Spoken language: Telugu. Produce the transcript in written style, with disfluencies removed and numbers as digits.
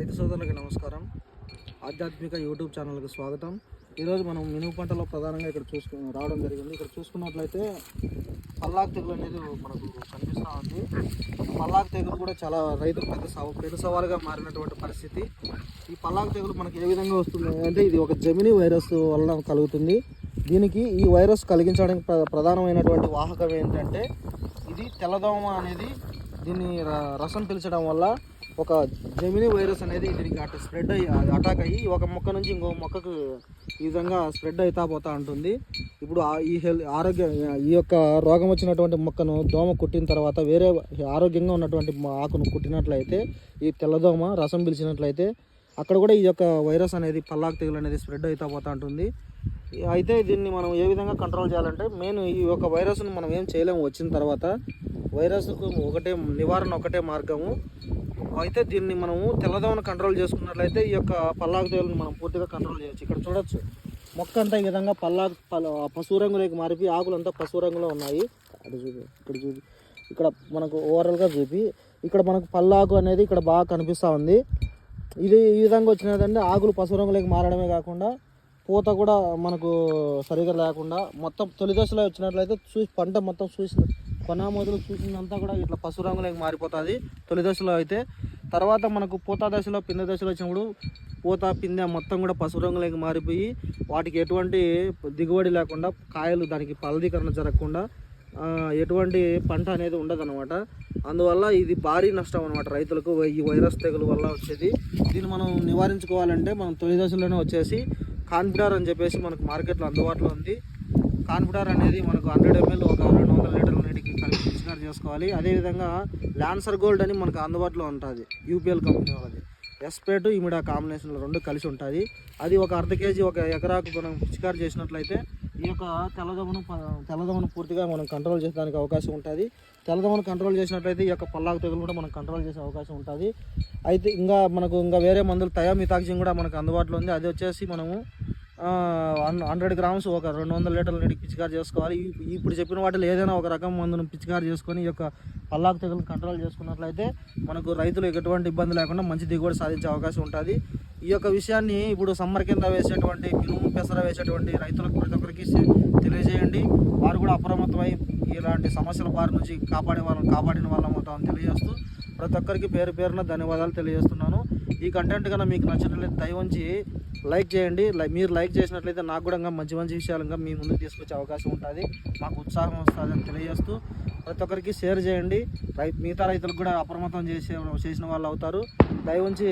రైతు సోదరులకి నమస్కారం. ఆధ్యాత్మిక యూట్యూబ్ ఛానల్కి స్వాగతం. ఈరోజు మనం మినుము పంటలో ప్రధానంగా ఇక్కడ రావడం జరిగింది. ఇక్కడ చూసుకున్నట్లయితే పల్లాకు తెగులు అనేది మనకు కనిపిస్తూ ఉంది. పల్లాకు తెగులు కూడా చాలా రైతులు పెద్ద సవాలుగా మారినటువంటి పరిస్థితి. ఈ పల్లాకు తెగులు మనకి ఏ విధంగా వస్తుంది అంటే ఇది ఒక జెమిని వైరస్ వలన కలుగుతుంది. దీనికి ఈ వైరస్ కలిగించడానికి ప్రధానమైనటువంటి వాహకం ఏంటంటే ఇది తెల్లదోమ అనేది దీన్ని రసం పీల్చడం వల్ల ఒక జెమిని వైరస్ అనేది దీనికి స్ప్రెడ్ అయ్యి అటాక్ అయ్యి ఒక మొక్క నుంచి ఇంకో మొక్కకు ఈ విధంగా స్ప్రెడ్ అవుతా పోతూ ఉంటుంది. ఇప్పుడు ఈ యొక్క రోగం వచ్చినటువంటి మొక్కను దోమ కుట్టిన తర్వాత వేరే ఆరోగ్యంగా ఉన్నటువంటి ఆకును కుట్టినట్లయితే ఈ తెల్లదోమ రసం పీల్చినట్లయితే అక్కడ కూడా ఈ యొక్క వైరస్ అనేది పల్లాకు తెగులు అనేది స్ప్రెడ్ అవుతా పోతూ ఉంటుంది. అయితే దీన్ని మనం ఏ విధంగా కంట్రోల్ చేయాలంటే మెయిన్ ఈ యొక్క వైరస్ను మనం ఏం చేయలేము. వచ్చిన తర్వాత వైరస్కు నివారణ ఒకటే మార్గము. అయితే దీన్ని మనము తెల్లదోమను కంట్రోల్ చేసుకున్నట్లయితే ఈ యొక్క పల్లాకు తెగులను మనం పూర్తిగా కంట్రోల్ చేయొచ్చు. ఇక్కడ చూడొచ్చు మొక్క అంతా ఈ విధంగా పసుపు రంగులోకి మారిపోయి ఆకులంతా పసుపు రంగులో ఉన్నాయి. ఇక్కడ మనకు ఓవరాల్గా చూపి ఇక్కడ మనకు పల్లాకు అనేది ఇక్కడ బాగా కనిపిస్తూ ఉంది. ఇది ఈ విధంగా వచ్చినదంటే ఆకులు పసుపు రంగులోకి మారడమే కాకుండా పూత కూడా మనకు సరిగా లేకుండా మొత్తం తొలి దశలో వచ్చినట్లయితే పంట మొత్తం కొన మొదలు చూసినంతా కూడా ఇట్లా పసుపు రంగులోకి మారిపోతుంది తొలి దశలో. అయితే తర్వాత మనకు పూత దశలో పిందె దశలో వచ్చినప్పుడు పూత పిందె మొత్తం కూడా పసుపు రంగులోకి మారిపోయి వాటికి ఎటువంటి దిగుబడి లేకుండా కాయలు దానికి ఫలదీకరణ జరగకుండా ఎటువంటి పంట అనేది ఉండదన్నమాట. అందువల్ల ఇది భారీ నష్టం అనమాట రైతులకు ఈ వైరస్ తెగులు వల్ల వచ్చేది. దీన్ని మనం నివారించుకోవాలంటే మనం తొలి దశలోనే వచ్చేసి కాన్ఫిడార్ అని చెప్పేసి మనకు మార్కెట్లో అందుబాటులో ఉంది. కాన్ఫిడార్ అనేది మనకు 100 ml ఒక 200 లీటర్ల నీటికి కలిపి పిచికారీ చేసుకోవాలి. అదేవిధంగా ల్యాన్సర్ గోల్డ్ అని మనకు అందుబాటులో ఉంటుంది, యూపీఎల్ కంపెనీ వాళ్ళది. ఎస్పేటు ఇమిడా కాంబినేషన్లో 2 కలిసి ఉంటుంది. అది ఒక అర్ధ కేజీ ఒక ఎకరాకు మనం పిచికారీ చేసినట్లయితే ఈ యొక్క తెల్లదోమను పూర్తిగా మనం కంట్రోల్ చేసేదానికి అవకాశం ఉంటుంది. తెల్లదోమను కంట్రోల్ చేసినట్లయితే ఈ యొక్క పల్లాకు తెగులు కూడా మనం కంట్రోల్ చేసే అవకాశం ఉంటుంది. అయితే ఇంకా వేరే మందులు థయామిథాక్సిన్ కూడా మనకు అందుబాటులో ఉంది. అది వచ్చేసి మనము 100 grams ఒక 200 లీటర్ల నీటికి పిచికారీ చేసుకోవాలి. ఇప్పుడు చెప్పిన వాటిలో ఏదైనా ఒక రకం మందును పిచికారీ చేసుకొని ఈ యొక్క పల్లాకు తెగులు కంట్రోల్ చేసుకున్నట్లయితే మనకు రైతులు ఎటువంటి ఇబ్బంది లేకుండా మంచి దిగుబడి సాధించే అవకాశం ఉంటుంది. ఈ యొక్క విషయాన్ని ఇప్పుడు సమ్మర్ కింద వేసేటువంటి మినుము పెసర వేసేటువంటి రైతులకు ప్రతి ఒక్కరికి తెలియజేయండి. వారు కూడా అప్రమత్తమై ఇలాంటి సమస్యల బారి నుంచి కాపాడిన వాళ్ళం అవుతామని తెలియజేస్తూ ప్రతి ఒక్కరికి పేరున ధన్యవాదాలు తెలియజేస్తున్నాను. ఈ కంటెంట్ కన్నా మీకు నచ్చినట్లయితే దయవుంచి లైక్ చేయండి. మీరు లైక్ చేసినట్లయితే నాకు కూడా మంచి విషయాలుగా మీ ముందుకు తీసుకొచ్చే అవకాశం ఉంటుంది, మాకు ఉత్సాహం వస్తుందని తెలియజేస్తూ ప్రతి ఒక్కరికి షేర్ చేయండి. మిగతా రైతులకు కూడా అప్రమత్తం చేసిన వాళ్ళు అవుతారు. దయవుంచి